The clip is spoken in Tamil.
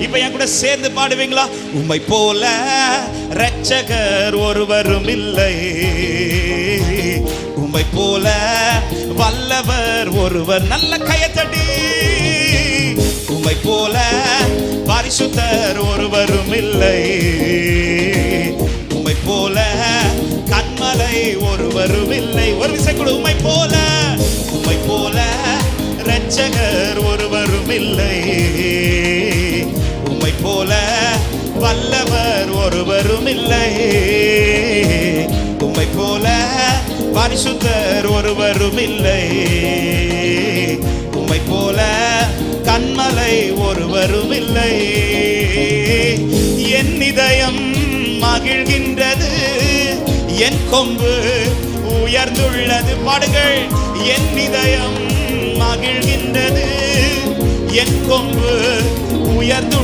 இப்ப என் கூட சேர்ந்து பாடுவீங்களா? உம்மை போல இரட்சகர் ஒருவரும் இல்லை, உம்மை போல வல்லவர் ஒருவர். நல்ல கையத்தடி. உம்மை போல பரிசுத்தர் ஒருவரும் இல்லை, உம்மை போல கண்மலை ஒருவரும் இல்லை. ஒரு விசை கூட. உம்மை போல, உம்மை போல இரட்சகர் ஒருவரும் இல்லை, உம்மை போல வல்லவர் ஒருவரும் இல்லை, உம்மை போல பரிசுத்தர் ஒருவரும் இல்லை, உம்மை போல கண்மலை ஒருவரும் இல்லை. என் இதயம் மகிழ்கின்றது, என் கொம்பு உயர்ந்துள்ளது. பாடுங்கள். என் இதயம் மகிழ்கின்றது, என் கொம்பு உயர்ந்துள்ளது.